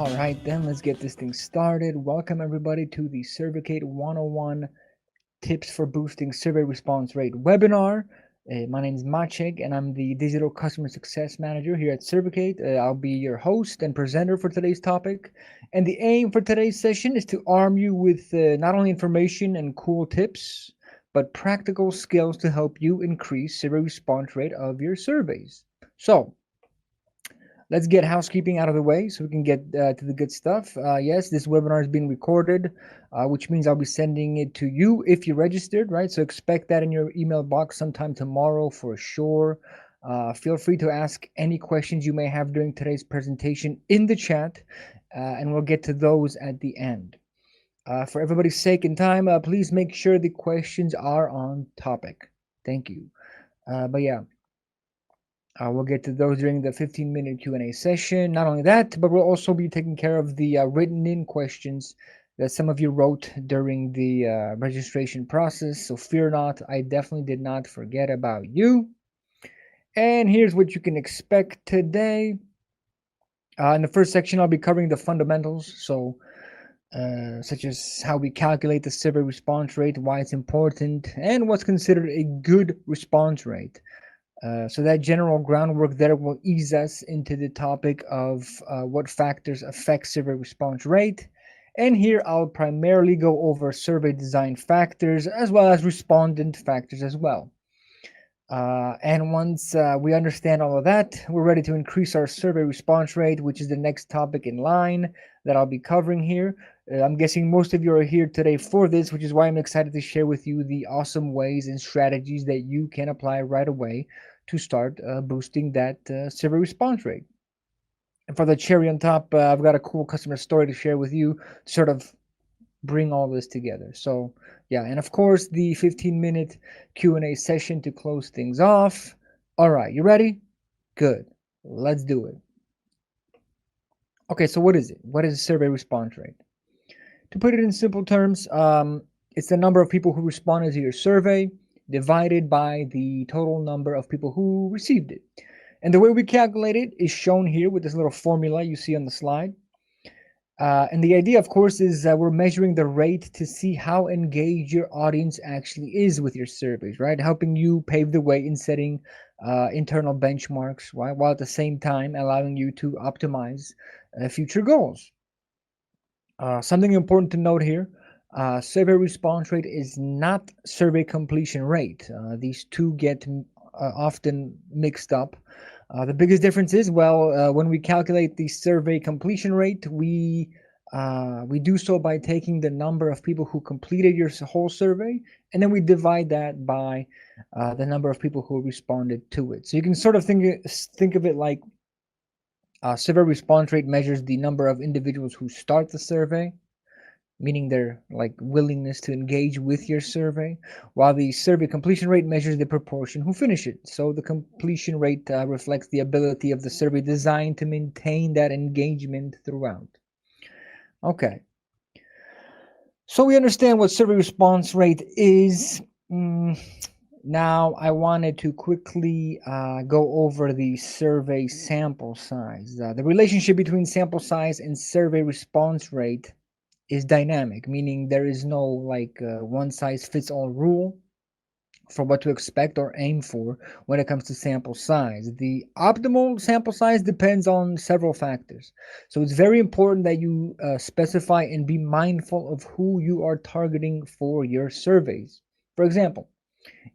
All right, then let's get this thing started. Welcome everybody to the Survicate 101 Tips for Boosting Survey Response Rate webinar. My name is Maciek and I'm the Digital Customer Success Manager here at Survicate. I'll be your host and presenter for today's topic. And the aim for today's session is to arm you with not only information and cool tips, but practical skills to help you increase survey response rate of your surveys. So, let's get housekeeping out of the way so we can get to the good stuff. Yes, this webinar is being recorded, which means I'll be sending it to you if you registered, right? So expect that in your email box sometime tomorrow for sure. Feel free to ask any questions you may have during today's presentation in the chat, and we'll get to those at the end. For everybody's sake and time, please make sure the questions are on topic. Thank you. But yeah, we'll get to those during the 15-minute Q&A session. Not only that, but we'll also be taking care of the written-in questions that some of you wrote during the registration process. So fear not, I definitely did not forget about you. And here's what you can expect today. In the first section, I'll be covering the fundamentals, such as how we calculate the survey response rate, why it's important, and what's considered a good response rate. So that general groundwork there will ease us into the topic of what factors affect survey response rate. And here I'll primarily go over survey design factors as well as respondent factors as well. And once we understand all of that, we're ready to increase our survey response rate, which is the next topic in line that I'll be covering here. I'm guessing most of you are here today for this, which is why I'm excited to share with you the awesome ways and strategies that you can apply right away to start boosting that survey response rate. And for the cherry on top, I've got a cool customer story to share with you to sort of bring all this together. So yeah, and of course the 15-minute Q&A session to close things off. All right, you ready? Good. Let's do it. Okay, so what is it? What is a survey response rate? To put it in simple terms, it's the number of people who responded to your survey divided by the total number of people who received it. And the way we calculate it is shown here with this little formula you see on the slide. And the idea, of course, is that we're measuring the rate to see how engaged your audience actually is with your surveys, right? Helping you pave the way in setting internal benchmarks, right? While at the same time allowing you to optimize future goals. Something important to note here, survey response rate is not survey completion rate. These two get often mixed up. The biggest difference is, well, when we calculate the survey completion rate, we do so by taking the number of people who completed your whole survey, and then we divide that by the number of people who responded to it. So you can sort of think of it like survey response rate measures the number of individuals who start the survey, meaning their like willingness to engage with your survey, while the survey completion rate measures the proportion who finish it. So the completion rate reflects the ability of the survey design to maintain that engagement throughout. Okay, so we understand what survey response rate is. Now I wanted to quickly go over the survey sample size. The relationship between sample size and survey response rate is dynamic, meaning there is no like one size fits all rule for what to expect or aim for when it comes to sample size. The optimal sample size depends on several factors. So it's very important that you specify and be mindful of who you are targeting for your surveys. For example,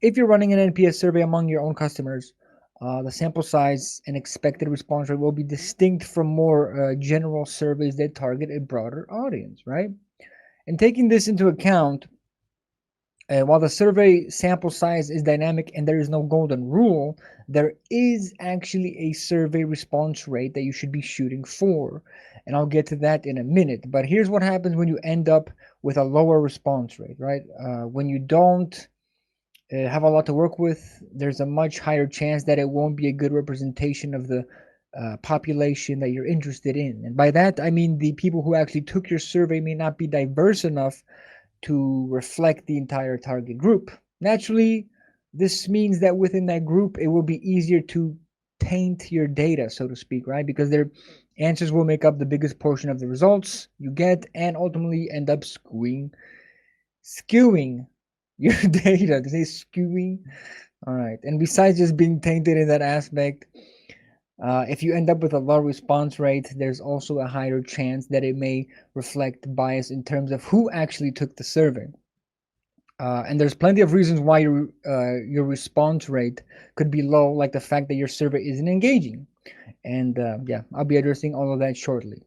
if you're running an NPS survey among your own customers, the sample size and expected response rate will be distinct from more general surveys that target a broader audience, right? And taking this into account, while the survey sample size is dynamic and there is no golden rule, there is actually a survey response rate that you should be shooting for. And I'll get to that in a minute. But here's what happens when you end up with a lower response rate, right? When you don't have a lot to work with, there's a much higher chance that it won't be a good representation of the population that you're interested in. And by that, I mean the people who actually took your survey may not be diverse enough to reflect the entire target group. Naturally, this means that within that group, it will be easier to taint your data, so to speak, right? Because Answers will make up the biggest portion of the results you get and ultimately end up skewing your data. They say skewing. All right. And besides just being tainted in that aspect, if you end up with a low response rate, there's also a higher chance that it may reflect bias in terms of who actually took the survey. And there's plenty of reasons why your response rate could be low, like the fact that your survey isn't engaging. And yeah, I'll be addressing all of that shortly.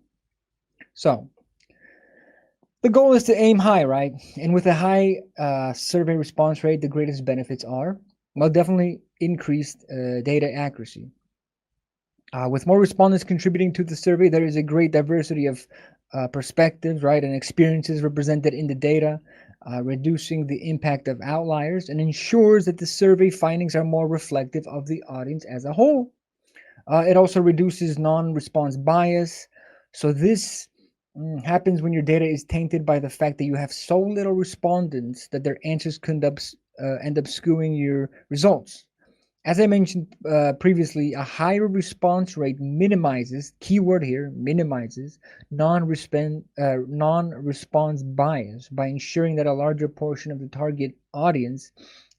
So the goal is to aim high, right? And with a high survey response rate, the greatest benefits are, well, definitely increased data accuracy. With more respondents contributing to the survey, there is a great diversity of perspectives, right, and experiences represented in the data, reducing the impact of outliers and ensures that the survey findings are more reflective of the audience as a whole. It also reduces non-response bias. So this happens when your data is tainted by the fact that you have so little respondents that their answers could end up skewing your results. As I mentioned previously, a higher response rate minimizes, keyword here, minimizes non-response bias by ensuring that a larger portion of the target audience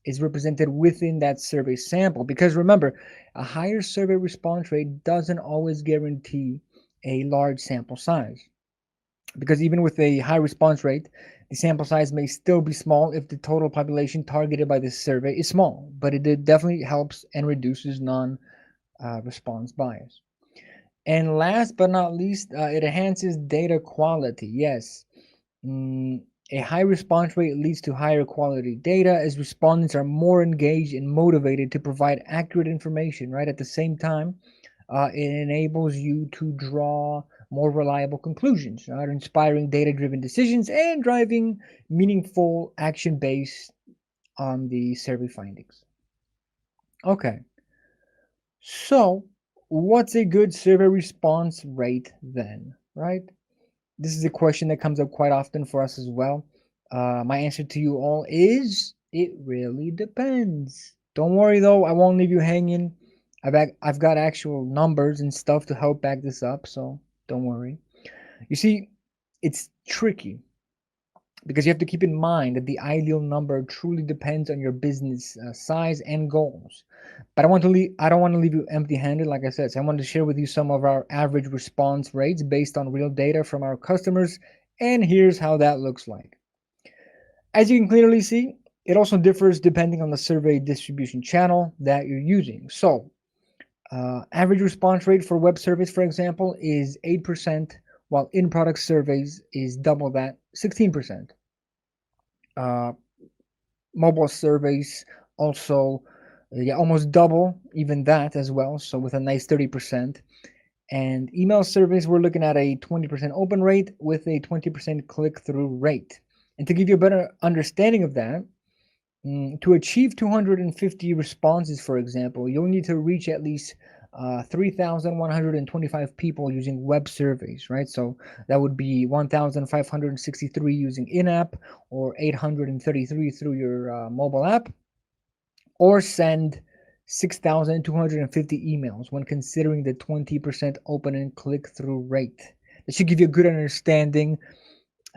is represented within that survey sample. Because remember, a higher survey response rate doesn't always guarantee a large sample size. Because even with a high response rate, the sample size may still be small if the total population targeted by this survey is small, but it definitely helps and reduces non-response bias. And last but not least, it enhances data quality. Yes, mm, a high response rate leads to higher quality data as respondents are more engaged and motivated to provide accurate information, right? At the same time, it enables you to draw more reliable conclusions, right? Inspiring data driven decisions and driving meaningful action based on the survey findings. Okay, so what's a good survey response rate then, right? This is a question that comes up quite often for us as well. My answer to you all is it really depends. Don't worry though, I won't leave you hanging. I've got actual numbers and stuff to help back this up, so don't worry. You see, it's tricky because you have to keep in mind that the ideal number truly depends on your business size and goals. But I don't want to leave you empty-handed, like I said. So I wanted to share with you some of our average response rates based on real data from our customers, and here's how that looks like. As you can clearly see, it also differs depending on the survey distribution channel that you're using. So, average response rate for web surveys, for example, is 8%, while in-product surveys is double that, 16%. Uh, Mobile surveys also, yeah, almost double even that as well. So with a nice 30%. And email surveys, we're looking at a 20% open rate with a 20% click-through rate. And to give you a better understanding of that, to achieve 250 responses, for example, you'll need to reach at least 3,125 people using web surveys, right? So that would be 1,563 using in-app or 833 through your mobile app, or send 6,250 emails when considering the 20% open and click-through rate. That should give you a good understanding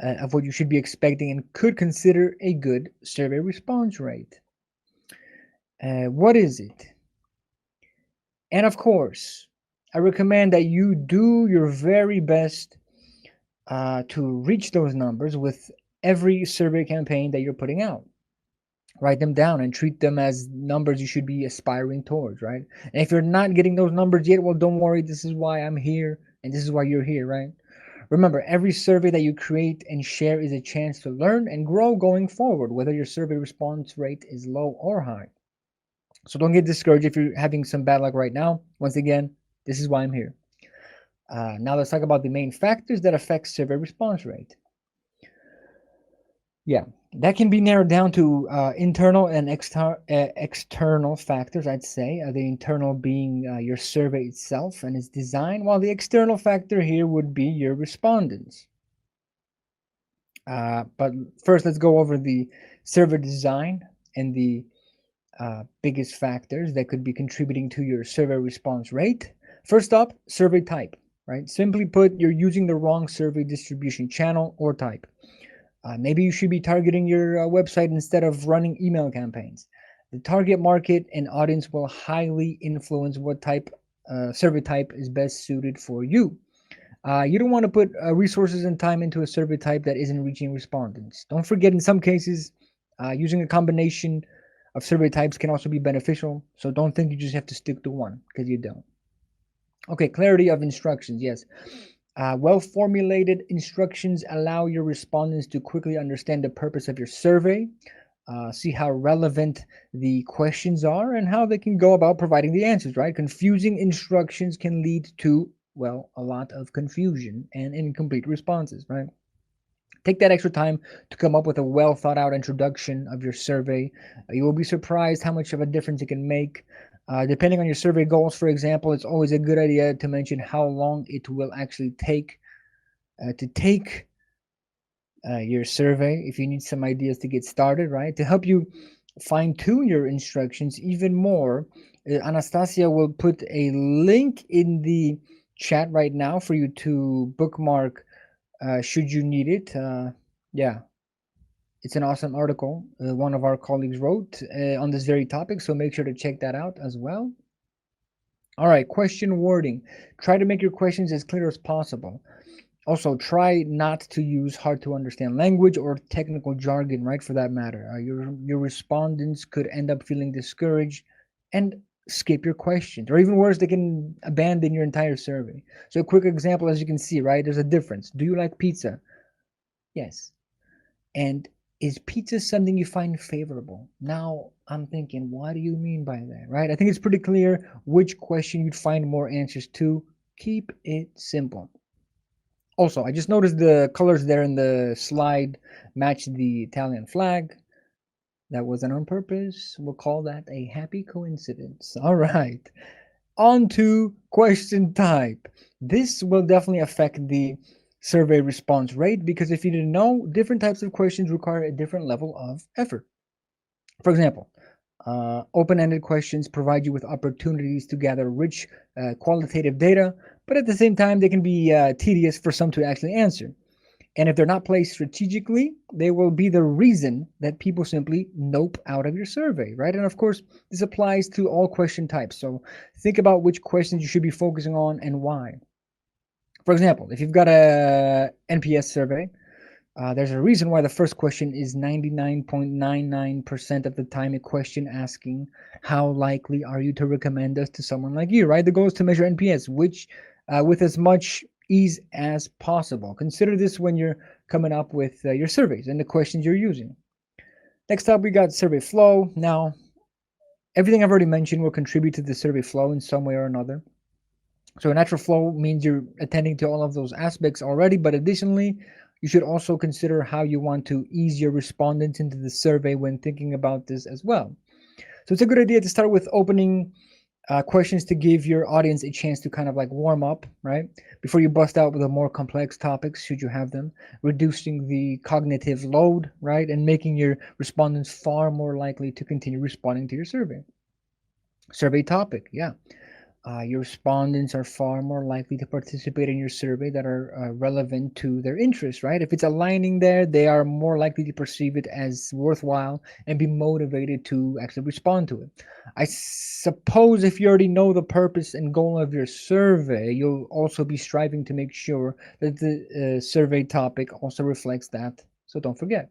of what you should be expecting and could consider a good survey response rate. What is it? And of course, I recommend that you do your very best to reach those numbers with every survey campaign that you're putting out. Write them down and treat them as numbers you should be aspiring towards, right? And if you're not getting those numbers yet, well, don't worry. This is why I'm here and this is why you're here, right? Remember, every survey that you create and share is a chance to learn and grow going forward, whether your survey response rate is low or high. So don't get discouraged if you're having some bad luck right now. Once again, this is why I'm here. Now let's talk about the main factors that affect survey response rate. Yeah, that can be narrowed down to internal and external factors, I'd say. The internal being your survey itself and its design, while the external factor here would be your respondents. But first, let's go over the survey design and the biggest factors that could be contributing to your survey response rate. First up, survey type. right? Simply put, you're using the wrong survey distribution channel or type. Maybe you should be targeting your website instead of running email campaigns. The target market and audience will highly influence what type survey type is best suited for you. You don't want to put resources and time into a survey type that isn't reaching respondents. Don't forget, in some cases, using a combination of survey types can also be beneficial. So don't think you just have to stick to one, because you don't. Okay, clarity of instructions. Yes. Well formulated instructions allow your respondents to quickly understand the purpose of your survey, see how relevant the questions are, and how they can go about providing the answers, right? Confusing instructions can lead to, well, a lot of confusion and incomplete responses, right? Take that extra time to come up with a well thought out introduction of your survey. You will be surprised how much of a difference it can make. Depending on your survey goals, for example, it's always a good idea to mention how long it will actually take to take your survey if you need some ideas to get started, right? To help you fine tune your instructions even more, Anastasia will put a link in the chat right now for you to bookmark should you need it. Yeah, it's an awesome article one of our colleagues wrote on this very topic, so make sure to check that out as well. All right, question wording. Try to make your questions as clear as possible. Also, try not to use hard to understand language or technical jargon, right? For that matter, your respondents could end up feeling discouraged and skip your questions, or even worse, they can abandon your entire survey. So, a quick example, as you can see, right? There's a difference. Do you like pizza? Yes. And is pizza something you find favorable? Now, I'm thinking, what do you mean by that, right? I think it's pretty clear which question you'd find more answers to. Keep it simple. Also, I just noticed the colors there in the slide match the Italian flag. That wasn't on purpose. We'll call that a happy coincidence. All right. On to question type. This will definitely affect the survey response rate because if you didn't know, different types of questions require a different level of effort. For example, open-ended questions provide you with opportunities to gather rich qualitative data, but at the same time, they can be tedious for some to actually answer. And if they're not placed strategically, they will be the reason that people simply nope out of your survey, right? And of course, this applies to all question types. So think about which questions you should be focusing on and why. For example, if you've got a NPS survey, there's a reason why the first question is 99.99% of the time a question asking, how likely are you to recommend us to someone like you, right? The goal is to measure NPS, which with as much ease as possible. Consider this when you're coming up with your surveys and the questions you're using. Next up, we got survey flow. Now, everything I've already mentioned will contribute to the survey flow in some way or another. So a natural flow means you're attending to all of those aspects already, but additionally, you should also consider how you want to ease your respondents into the survey when thinking about this as well. So it's a good idea to start with opening questions to give your audience a chance to kind of like warm up, right? Before you bust out with the more complex topics, should you have them, reducing the cognitive load, right? And making your respondents far more likely to continue responding to your survey. Survey topic, yeah. Your respondents are far more likely to participate in your survey that are relevant to their interests, right? If it's aligning there, they are more likely to perceive it as worthwhile and be motivated to actually respond to it. I suppose if you already know the purpose and goal of your survey, you'll also be striving to make sure that the survey topic also reflects that. So don't forget.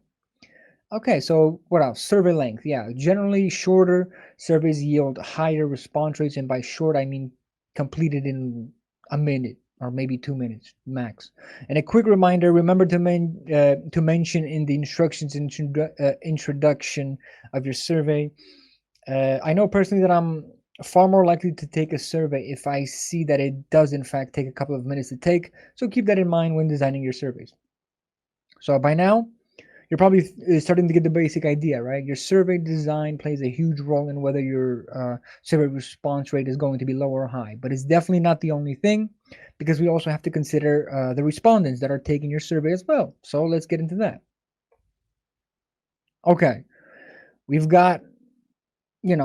Okay, so what else? Survey length. Yeah, generally shorter surveys yield higher response rates, and by short I mean completed in a minute or maybe 2 minutes max. And a quick reminder: remember to mention in the instructions introduction of your survey. I know personally that I'm far more likely to take a survey if I see that it does in fact take a couple of minutes to take. So keep that in mind when designing your surveys. So by now you're probably starting to get the basic idea, right? Your survey design plays a huge role in whether your survey response rate is going to be low or high, but it's definitely not the only thing because we also have to consider the respondents that are taking your survey as well. So let's get into that. Okay, we've got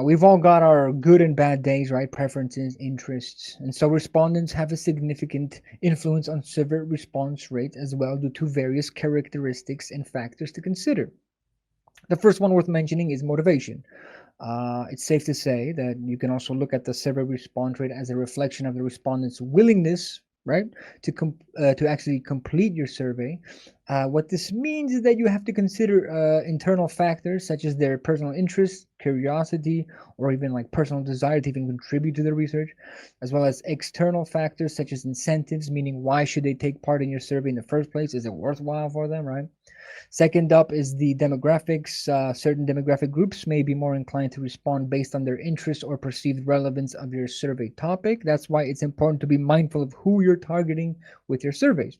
we've all got our good and bad days, right? Preferences, interests. And so respondents have a significant influence on survey response rate as well due to various characteristics and factors to consider. The first one worth mentioning is motivation. It's safe to say that you can also look at the survey response rate as a reflection of the respondent's willingness, right, to actually complete your survey. What this means is that you have to consider internal factors such as their personal interest, curiosity, or even like personal desire to even contribute to the research, as well as external factors such as incentives, meaning why should they take part in your survey in the first place? Is it worthwhile for them, right? Second up is the demographics. Certain demographic groups may be more inclined to respond based on their interest or perceived relevance of your survey topic. That's why it's important to be mindful of who you're targeting with your surveys.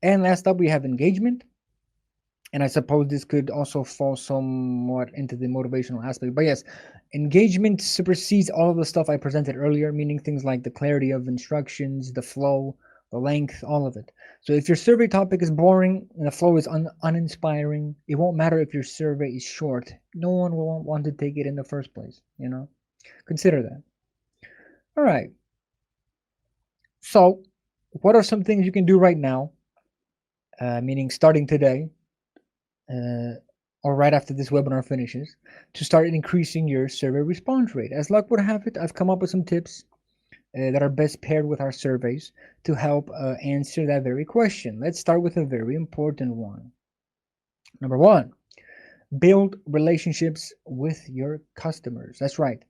And last up, we have engagement. And I suppose this could also fall somewhat into the motivational aspect. But yes, engagement supersedes all of the stuff I presented earlier, meaning things like the clarity of instructions, the flow, the length, all of it. So if your survey topic is boring and the flow is uninspiring, it won't matter if your survey is short. No one will want to take it in the first place. Consider that. All right. So, what are some things you can do right now, meaning starting today, uh, or right after this webinar finishes, to start increasing your survey response rate? As luck would have it, I've come up with some tips that are best paired with our surveys to help answer that very question. Let's start with a very important one. Number one, build relationships with your customers. That's right.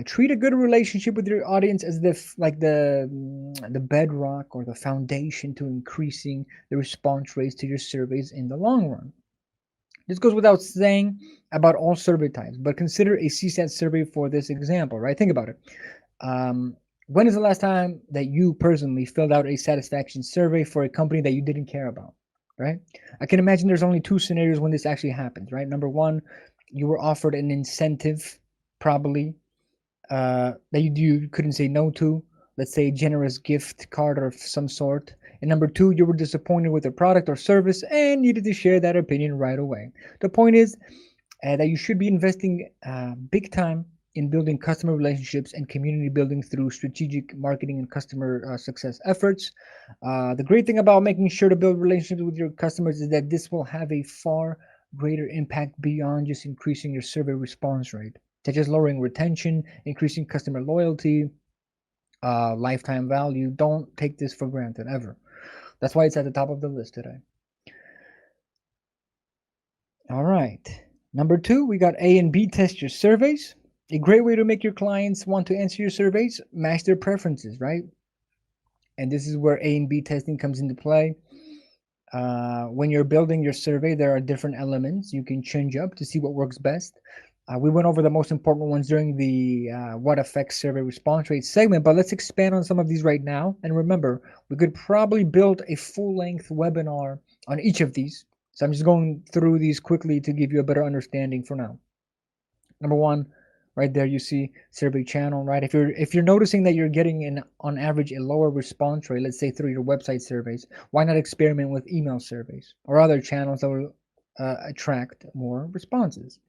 Treat a good relationship with your audience as the bedrock or the foundation to increasing the response rates to your surveys in the long run. This goes without saying about all survey types, but consider a CSAT survey for this example, right? Think about it. Um, when is the last time that you personally filled out a satisfaction survey for a company that you didn't care about, right? I can imagine there's only two scenarios when this actually happens, right? Number one, you were offered an incentive, probably, that you couldn't say no to, let's say a generous gift card of some sort. And number two, you were disappointed with the product or service and needed to share that opinion right away. The point is that you should be investing big time in building customer relationships and community building through strategic marketing and customer success efforts. The great thing about making sure to build relationships with your customers is that this will have a far greater impact beyond just increasing your survey response rate, such as lowering retention, increasing customer loyalty, lifetime value. Don't take this for granted ever. That's why it's at the top of the list today. All right. Number two, we got A and B test your surveys. A great way to make your clients want to answer your surveys, match their preferences, right? And this is where A and B testing comes into play. When you're building your survey, there are different elements you can change up to see what works best. We went over the most important ones during the what affects survey response rate segment, but let's expand on some of these right now. And remember, we could probably build a full-length webinar on each of these. So I'm just going through these quickly to give you a better understanding for now. Number one, right there you see survey channel, right? If you're noticing that you're getting on average a lower response rate, let's say through your website surveys, why not experiment with email surveys or other channels that will attract more responses?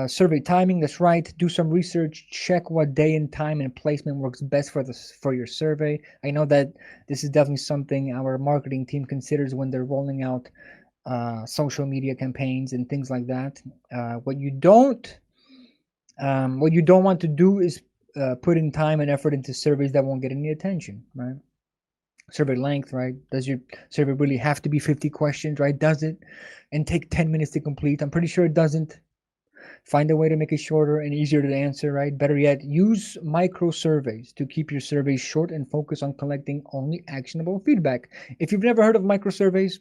Survey timing, that's right. Do some research, check what day and time and placement works best for your survey. I know that this is definitely something our marketing team considers when they're rolling out social media campaigns and things like that. What you don't want to do is put in time and effort into surveys that won't get any attention, right? Survey length, right? Does your survey really have to be 50 questions, right? Does it? And take 10 minutes to complete? I'm pretty sure it doesn't. Find a way to make it shorter and easier to answer, right? Better yet, use micro surveys to keep your surveys short and focus on collecting only actionable feedback. If you've never heard of micro surveys,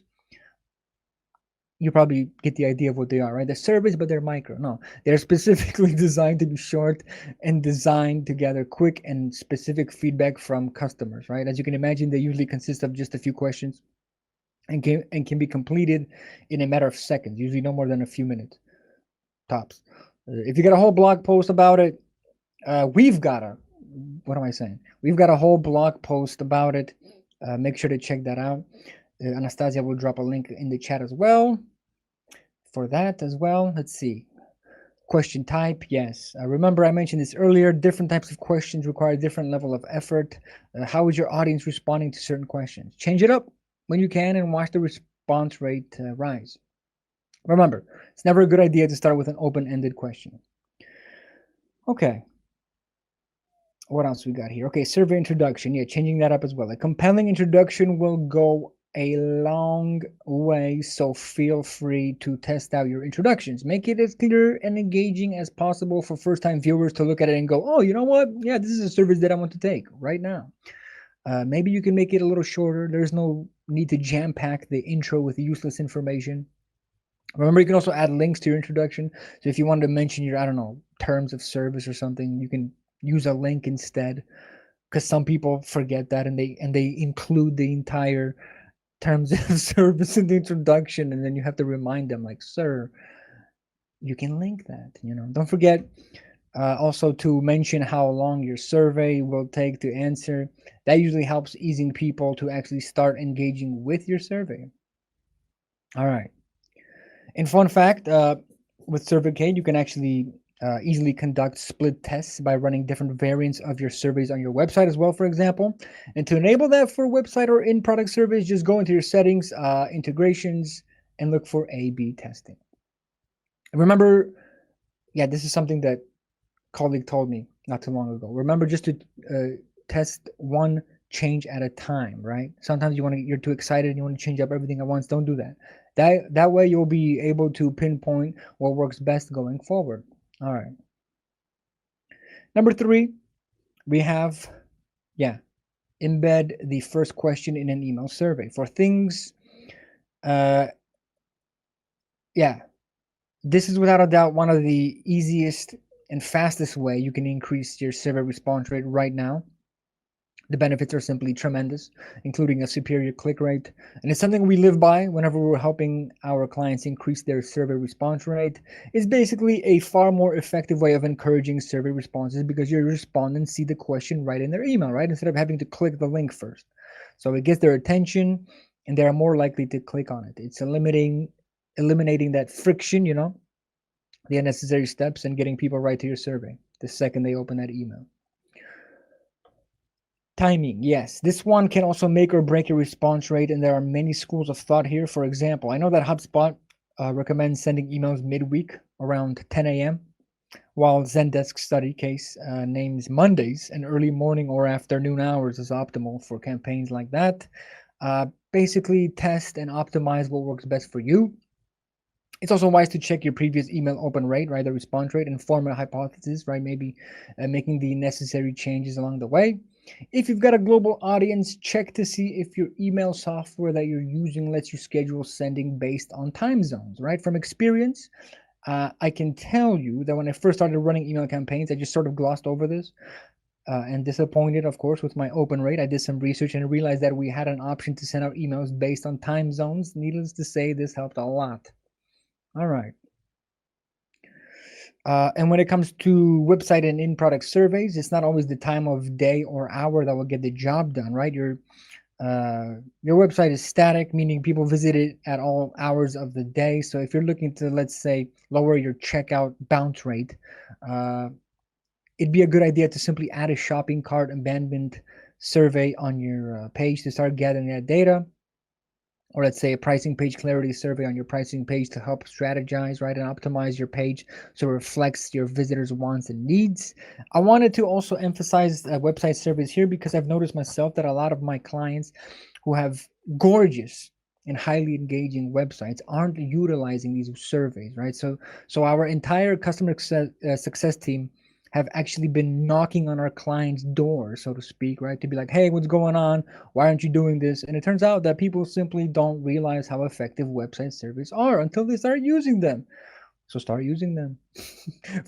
you probably get the idea of what they are, right? They're surveys, but they're micro. No, they're specifically designed to be short and designed to gather quick and specific feedback from customers, right? As you can imagine, they usually consist of just a few questions and can be completed in a matter of seconds, usually no more than a few minutes tops. If you got a whole blog post about it, we've got a what am I saying? We've got a whole blog post about it. Make sure to check that out. Anastasia will drop a link in the chat as well for that as well. Let's see. Question type, yes. Remember, I mentioned this earlier. Different types of questions require different level of effort. How is your audience responding to certain questions? Change it up when you can and watch the response rate rise. Remember, it's never a good idea to start with an open-ended question. Okay, what else we got here? Okay, survey introduction. Yeah, changing that up as well. A compelling introduction will go a long way, so feel free to test out your introductions. Make it as clear and engaging as possible for first-time viewers to look at it and go, oh, you know what? Yeah, this is a service that I want to take right now. Maybe you can make it a little shorter. There's no need to jam pack the intro with useless information. Remember, you can also add links to your introduction. So if you wanted to mention your, I don't know, terms of service or something, you can use a link instead. Because some people forget that and they include the entire terms of service in the introduction, and then you have to remind them, like, sir, you can link that. Don't forget also to mention how long your survey will take to answer. That usually helps easing people to actually start engaging with your survey. All right. And fun fact, with Survicate, you can actually easily conduct split tests by running different variants of your surveys on your website as well, for example. And to enable that for website or in-product surveys, just go into your settings, integrations, and look for A/B testing. Remember, yeah, this is something that colleague told me not too long ago. Remember just to test one change at a time, right? Sometimes you're too excited and you want to change up everything at once. Don't do that. That way you'll be able to pinpoint what works best going forward. All right. Number 3, we have, yeah, embed the first question in an email survey for things. Uh, yeah, this is without a doubt one of the easiest and fastest way you can increase your survey response rate right now. The benefits are simply tremendous, including a superior click rate. And it's something we live by whenever we're helping our clients increase their survey response rate. It's basically a far more effective way of encouraging survey responses because your respondents see the question right in their email, right? Instead of having to click the link first. So it gets their attention and they are more likely to click on it. It's eliminating that friction, the unnecessary steps, and getting people right to your survey the second they open that email. Timing, yes. This one can also make or break your response rate, and there are many schools of thought here. For example, I know that HubSpot recommends sending emails midweek around 10 a.m., while Zendesk study case names Mondays and early morning or afternoon hours as optimal for campaigns like that. Basically, test and optimize what works best for you. It's also wise to check your previous email open rate, right, the response rate, and form a hypothesis, right, maybe making the necessary changes along the way. If you've got a global audience, check to see if your email software that you're using lets you schedule sending based on time zones, right? From experience, I can tell you that when I first started running email campaigns, I just sort of glossed over this. And disappointed, of course, with my open rate. I did some research and realized that we had an option to send out emails based on time zones. Needless to say, this helped a lot. All right. And when it comes to website and in-product surveys, it's not always the time of day or hour that will get the job done, right? Your website is static, meaning people visit it at all hours of the day. So if you're looking to, let's say, lower your checkout bounce rate, uh, it'd be a good idea to simply add a shopping cart abandonment survey on your page to start gathering that data, or let's say a pricing page clarity survey on your pricing page to help strategize, right, and optimize your page so it reflects your visitors' wants and needs. I wanted to also emphasize website surveys here because I've noticed myself that a lot of my clients who have gorgeous and highly engaging websites aren't utilizing these surveys, right? So our entire customer success team have actually been knocking on our clients' door, so to speak, right? To be like, hey, what's going on? Why aren't you doing this? And it turns out that people simply don't realize how effective website surveys are until they start using them. So start using them.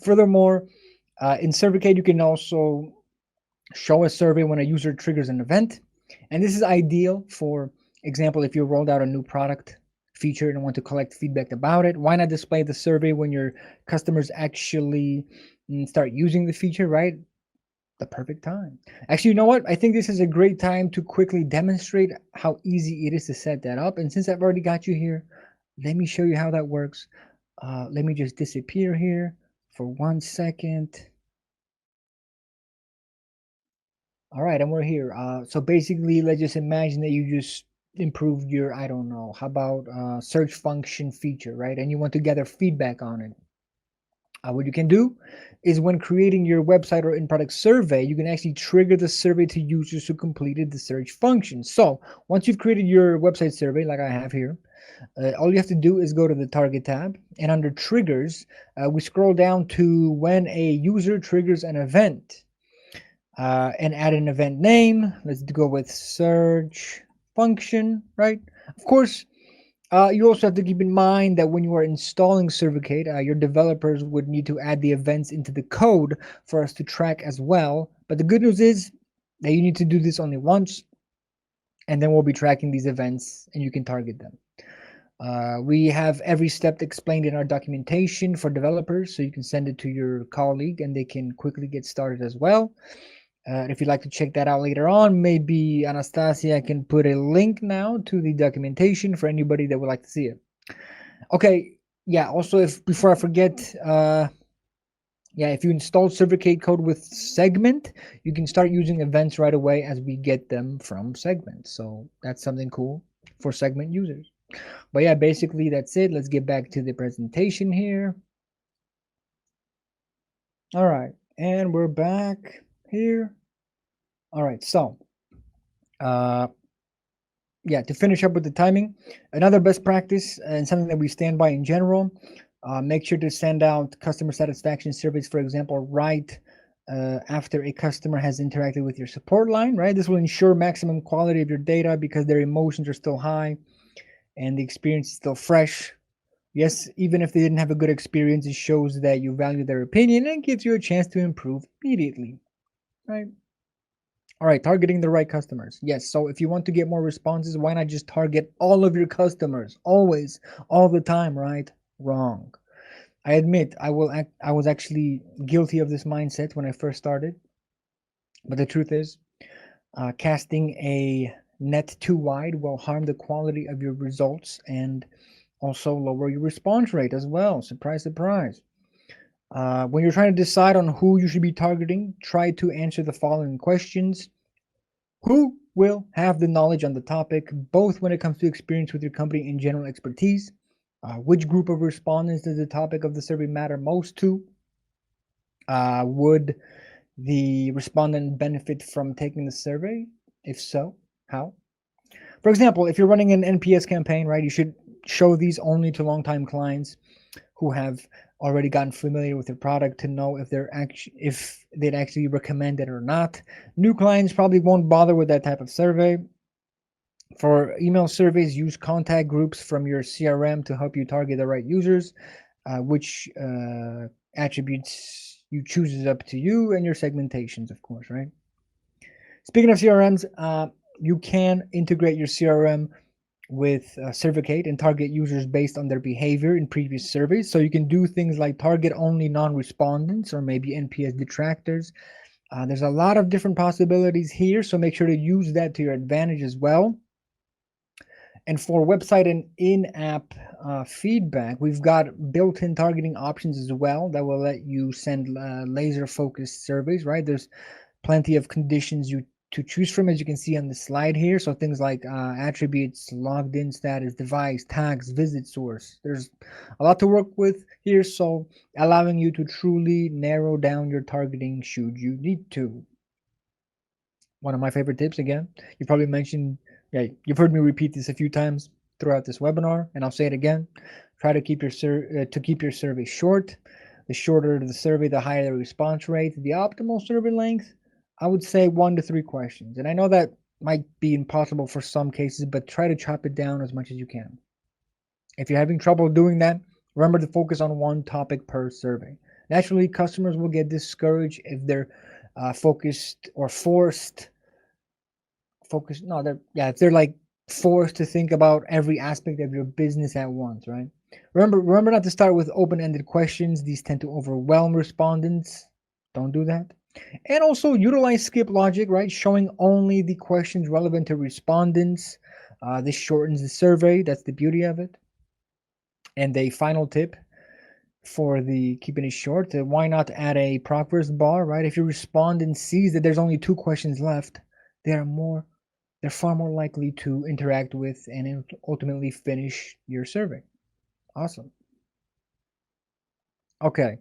Furthermore, in Survicate, you can also show a survey when a user triggers an event. And this is ideal for example, if you rolled out a new product feature and want to collect feedback about it. Why not display the survey when your customers actually start using the feature, right? The perfect time. Actually, you know what? I think this is a great time to quickly demonstrate how easy it is to set that up. And since I've already got you here, let me show you how that works. Let me just disappear here for 1 second. All right, and we're here. So basically, let's just imagine that you just improved your, I don't know, how about search function feature, right? And you want to gather feedback on it. What you can do is when creating your website or in-product survey, you can actually trigger the survey to users who completed the search function. So once you've created your website survey, like I have here, all you have to do is go to the target tab, and under triggers, we scroll down to when a user triggers an event, and add an event name. Let's go with search function, right? Of course, you also have to keep in mind that when you are installing Survicate, your developers would need to add the events into the code for us to track as well. But the good news is that you need to do this only once, and then we'll be tracking these events and you can target them. We have every step explained in our documentation for developers, so you can send it to your colleague and they can quickly get started as well. If you'd like to check that out later on, maybe Anastasia can put a link now to the documentation for anybody that would like to see it. Okay, yeah, also, if before I forget, yeah, if you install Survicate code with Segment, you can start using events right away as we get them from Segment. So that's something cool for Segment users. But yeah, basically that's it. Let's get back to the presentation here. All right, and we're back here. All right, so uh, yeah, to finish up with the timing, another best practice and something that we stand by in general, make sure to send out customer satisfaction surveys, for example, right after a customer has interacted with your support line, right? This will ensure maximum quality of your data because their emotions are still high and the experience is still fresh. Yes, even if they didn't have a good experience, it shows that you value their opinion and gives you a chance to improve immediately, right? All right, targeting the right customers. Yes, so if you want to get more responses, why not just target all of your customers always, all the time, right? Wrong. I admit I was actually guilty of this mindset when I first started, but the truth is, casting a net too wide will harm the quality of your results and also lower your response rate as well. Surprise, surprise. When you're trying to decide on who you should be targeting, try to answer the following questions. Who will have the knowledge on the topic, both when it comes to experience with your company and general expertise? Which group of respondents does the topic of the survey matter most to? Would the respondent benefit from taking the survey? If so, how? For example, if you're running an NPS campaign, right, you should show these only to longtime clients who have already gotten familiar with your product to know if they'd actually recommend it or not. New clients probably won't bother with that type of survey. For email surveys, use contact groups from your CRM to help you target the right users. Which attributes you choose is up to you and your segmentations, of course, right? Speaking of CRMs, you can integrate your CRM with Survicate and target users based on their behavior in previous surveys. So you can do things like target only non-respondents or maybe NPS detractors. There's a lot of different possibilities here, so make sure to use that to your advantage as well. And for website and in-app feedback, we've got built-in targeting options as well that will let you send laser-focused surveys, right? There's plenty of conditions you to choose from, as you can see on the slide here. So things like attributes, logged in status, device, tags, visit source. There's a lot to work with here, so allowing you to truly narrow down your targeting should you need to. One of my favorite tips, again, you probably mentioned, yeah, you've heard me repeat this a few times throughout this webinar, and I'll say it again. Try to keep your survey short. The shorter the survey, the higher the response rate. The optimal survey length, I would say 1 to 3 questions. And I know that might be impossible for some cases, but try to chop it down as much as you can. If you're having trouble doing that, remember to focus on one topic per survey. Naturally, customers will get discouraged if they're focused or forced focus no they're yeah if they're like forced to think about every aspect of your business at once, right? Remember not to start with open-ended questions. These tend to overwhelm respondents. Don't do that. And also utilize skip logic, right? Showing only the questions relevant to respondents. This shortens the survey. That's the beauty of it. And a final tip: for the keeping it short. Why not add a progress bar, right? If your respondent sees that there's only 2 questions left, they are more they're far more likely to interact with and ultimately finish your survey. Awesome. Okay.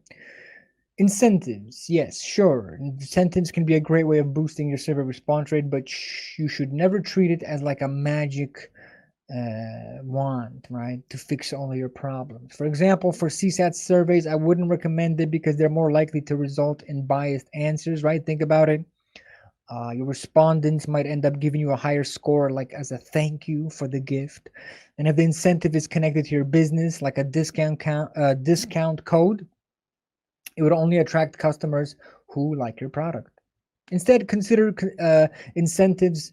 Incentives. Yes, sure. Incentives can be a great way of boosting your survey response rate, but you should never treat it as like a magic wand, right, to fix all of your problems. For example, for CSAT surveys, I wouldn't recommend it because they're more likely to result in biased answers, right? Think about it. Your respondents might end up giving you a higher score, like as a thank you for the gift. And if the incentive is connected to your business, like a discount code, it would only attract customers who like your product. Instead, consider incentives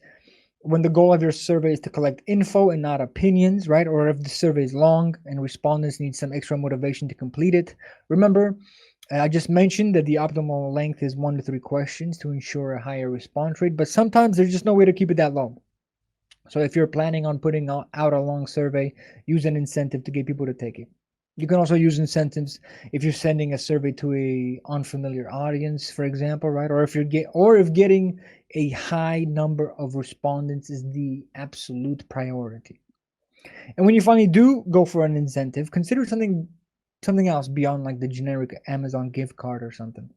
when the goal of your survey is to collect info and not opinions, right? Or if the survey is long and respondents need some extra motivation to complete it. Remember, I just mentioned that the optimal length is 1 to 3 questions to ensure a higher response rate, but sometimes there's just no way to keep it that long. So if you're planning on putting out a long survey, use an incentive to get people to take it. You can also use incentives if you're sending a survey to a unfamiliar audience, for example, right? Or if getting a high number of respondents is the absolute priority. And when you finally do go for an incentive, consider something else beyond like the generic Amazon gift card or something.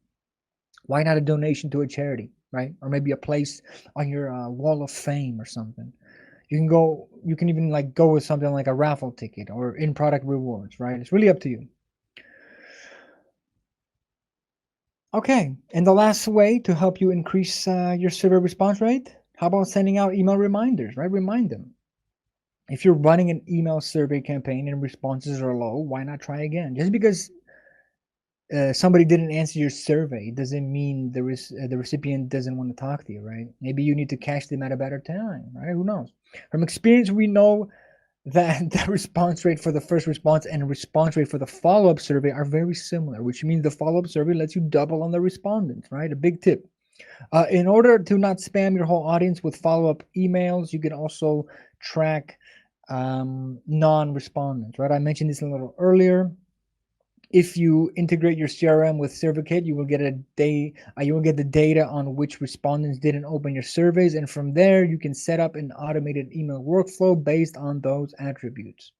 Why not a donation to a charity, right? Or maybe a place on your wall of fame or something. You can even like go with something like a raffle ticket or in product rewards, right? It's really up to you. Okay, and the last way to help you increase your survey response rate, how about sending out email reminders, right? Remind them. If you're running an email survey campaign and responses are low, why not try again? Just because somebody didn't answer your survey doesn't mean the recipient doesn't want to talk to you, right? Maybe you need to catch them at a better time, right? Who knows? From experience, we know that the response rate for the first response and response rate for the follow-up survey are very similar, which means the follow-up survey lets you double on the respondents, right? A big tip. In order to not spam your whole audience with follow-up emails, you can also track non-respondents, right? I mentioned this a little earlier. If you integrate your CRM with Survicate, you will get the data on which respondents didn't open your surveys, and from there you can set up an automated email workflow based on those attributes.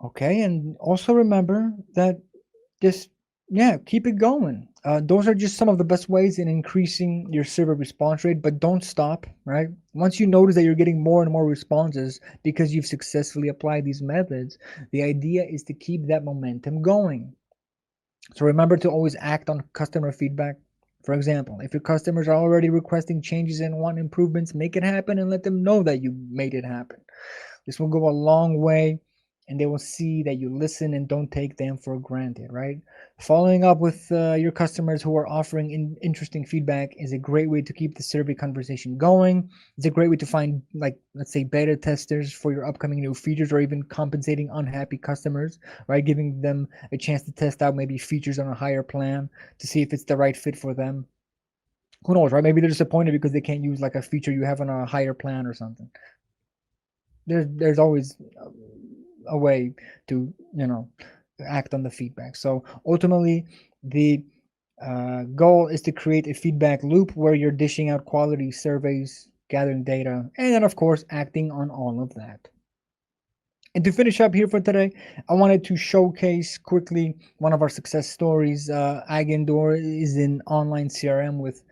Okay, and also remember that just keep it going. Those are just some of the best ways in increasing your server response rate, but don't stop, right? Once you notice that you're getting more and more responses because you've successfully applied these methods, the idea is to keep that momentum going. So remember to always act on customer feedback. For example, if your customers are already requesting changes and want improvements, make it happen and let them know that you made it happen. This will go a long way and they will see that you listen and don't take them for granted, right? Following up with your customers who are offering interesting feedback is a great way to keep the survey conversation going. It's a great way to find, like, let's say, beta testers for your upcoming new features or even compensating unhappy customers, right? Giving them a chance to test out maybe features on a higher plan to see if it's the right fit for them. Who knows, right? Maybe they're disappointed because they can't use like a feature you have on a higher plan or something. There's always a way to act on the feedback. So ultimately, the goal is to create a feedback loop where you're dishing out quality surveys, gathering data, and then of course acting on all of that. And to finish up here for today, I wanted to showcase quickly one of our success stories. Agendor is an online CRM with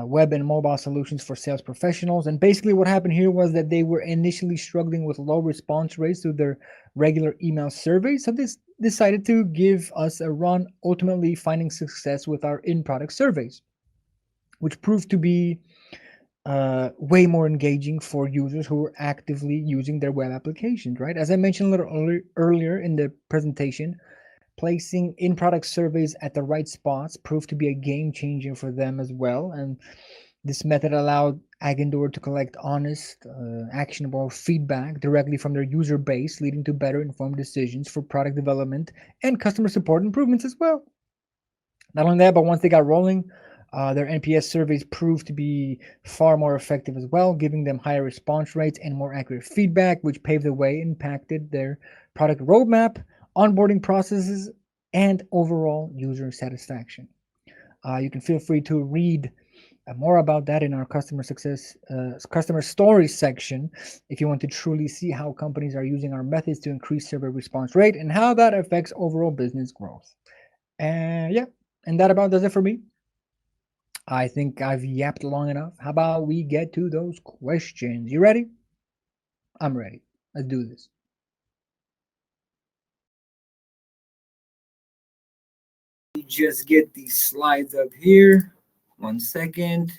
web and mobile solutions for sales professionals. And basically, what happened here was that they were initially struggling with low response rates to their regular email surveys. So this decided to give us a run, ultimately finding success with our in-product surveys, which proved to be way more engaging for users who are actively using their web applications, right? As I mentioned a little earlier in the presentation, placing in-product surveys at the right spots proved to be a game changer for them as well. And this method allowed Agendor to collect honest, actionable feedback directly from their user base, leading to better informed decisions for product development and customer support improvements as well. Not only that, but once they got rolling, their NPS surveys proved to be far more effective as well, giving them higher response rates and more accurate feedback, which paved the way, impacted their product roadmap, onboarding processes, and overall user satisfaction. You can feel free to read more about that in our customer stories section if you want to truly see how companies are using our methods to increase survey response rate and how that affects overall business growth. And yeah, and that about does it for me. I think I've yapped long enough. How about we get to those questions? You ready? I'm ready. Let's do this. Just get these slides up here. 1 second.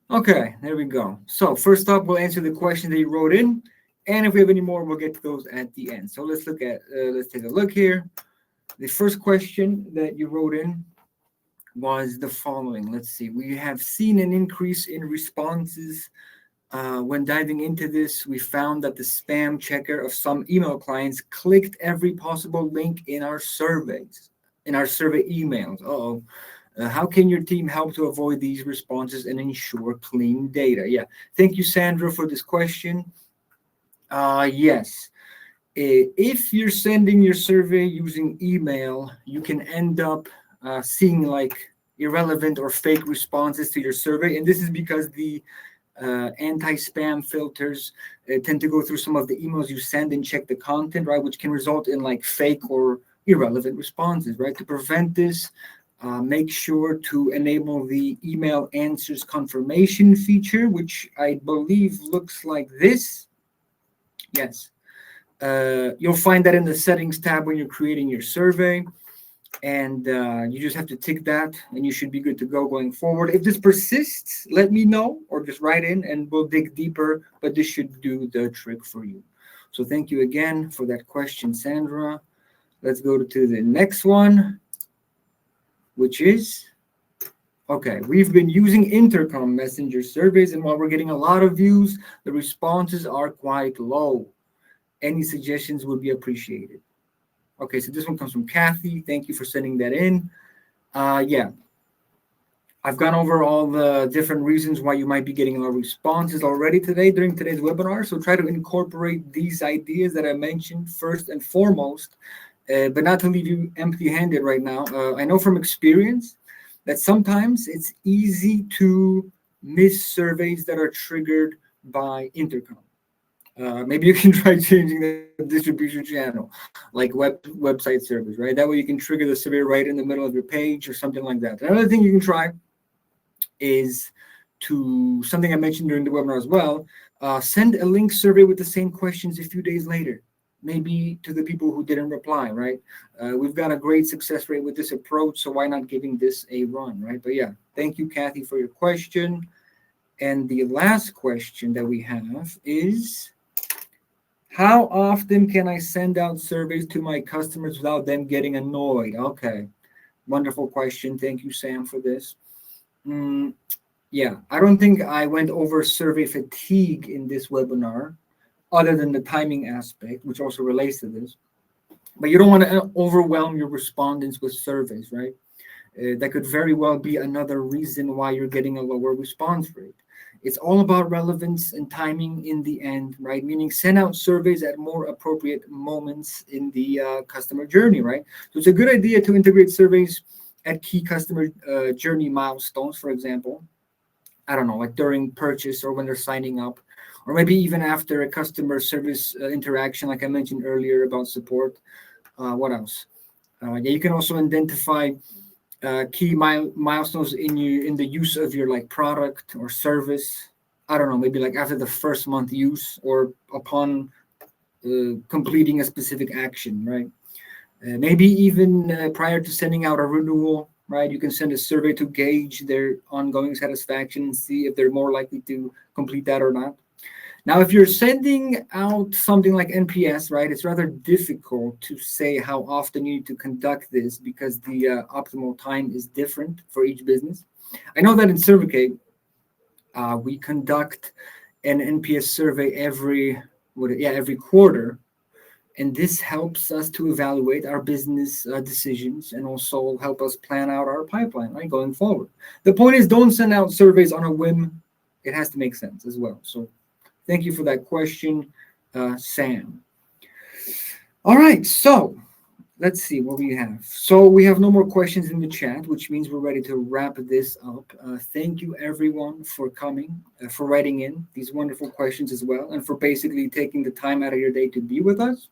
Okay, there we go. So first up, we'll answer the question that you wrote in, and if we have any more, we'll get to those at the end. So let's take a look here. The first question that you wrote in was the following. Let's see. We have seen an increase in responses. When diving into this, we found that the spam checker of some email clients clicked every possible link in our surveys, in our survey emails. Uh-oh. How can your team help to avoid these responses and ensure clean data? Yeah, thank you, Sandra, for this question. Yes, if you're sending your survey using email, you can end up seeing like irrelevant or fake responses to your survey, and this is because the anti-spam filters tend to go through some of the emails you send and check the content, right, which can result in like fake or irrelevant responses, right? To prevent this, make sure to enable the email answers confirmation feature, which I believe looks like this. Yes. You'll find that in the settings tab when you're creating your survey. And you just have to tick that and you should be good to go going forward. If this persists, let me know or just write in and we'll dig deeper, but this should do the trick for you. So thank you again for that question, Sandra. Let's go to the next one, which is, okay, we've been using intercom messenger surveys, and while we're getting a lot of views, the responses are quite low. Any suggestions would be appreciated. Okay, so this one comes from Kathy. Thank you for sending that in. Yeah, I've gone over all the different reasons why you might be getting low responses already today during today's webinar. So try to incorporate these ideas that I mentioned first and foremost, but not to leave you empty-handed right now. I know from experience that sometimes it's easy to miss surveys that are triggered by intercom. Maybe you can try changing the distribution channel, like website servers, right? That way you can trigger the survey right in the middle of your page or something like that. Another thing you can try is to, something I mentioned during the webinar as well, send a link survey with the same questions a few days later, maybe to the people who didn't reply, right? We've got a great success rate with this approach, so why not giving this a run, right? But yeah, thank you, Kathy, for your question. And the last question that we have is, how often can I send out surveys to my customers without them getting annoyed? Okay, wonderful question. Thank you, Sam, for this. Yeah, I don't think I went over survey fatigue in this webinar, other than the timing aspect, which also relates to this. But you don't want to overwhelm your respondents with surveys, right? That could very well be another reason why you're getting a lower response rate. It's all about relevance and timing in the end, right? Meaning send out surveys at more appropriate moments in the customer journey, right? So it's a good idea to integrate surveys at key customer journey milestones, for example. I don't know, like during purchase or when they're signing up, or maybe even after a customer service interaction, like I mentioned earlier about support. What else? Yeah, you can also identify key milestones in the use of your like product or service. I don't know, maybe like after the first month use or upon completing a specific action, right? Maybe even prior to sending out a renewal, right? You can send a survey to gauge their ongoing satisfaction and see if they're more likely to complete that or not. Now, if you're sending out something like NPS, right, it's rather difficult to say how often you need to conduct this because the optimal time is different for each business. I know that in Survicate, we conduct an NPS survey every quarter, and this helps us to evaluate our business decisions and also help us plan out our pipeline, right, going forward. The point is, don't send out surveys on a whim. It has to make sense as well. So thank you for that question, Sam. All right, so let's see what we have. So we have no more questions in the chat, which means we're ready to wrap this up. Thank you everyone for coming, for writing in these wonderful questions as well, and for basically taking the time out of your day to be with us.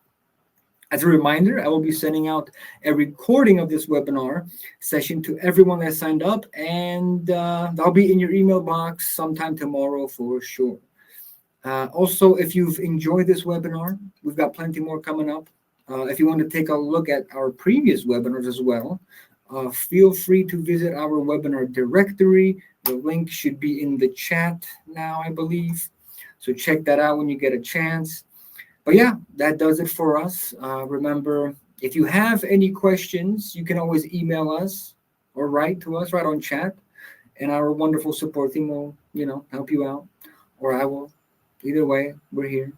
As a reminder, I will be sending out a recording of this webinar session to everyone that signed up, and that'll be in your email box sometime tomorrow for sure. Also, if you've enjoyed this webinar, we've got plenty more coming up. If you want to take a look at our previous webinars as well, feel free to visit our webinar directory. The link should be in the chat now, I believe. So check that out when you get a chance. But yeah, that does it for us. Remember, if you have any questions, you can always email us or write to us right on chat, and our wonderful support team will, help you out, or I will. Either way, we're here.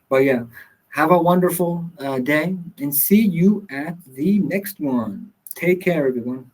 But yeah, have a wonderful day and see you at the next one. Take care, everyone.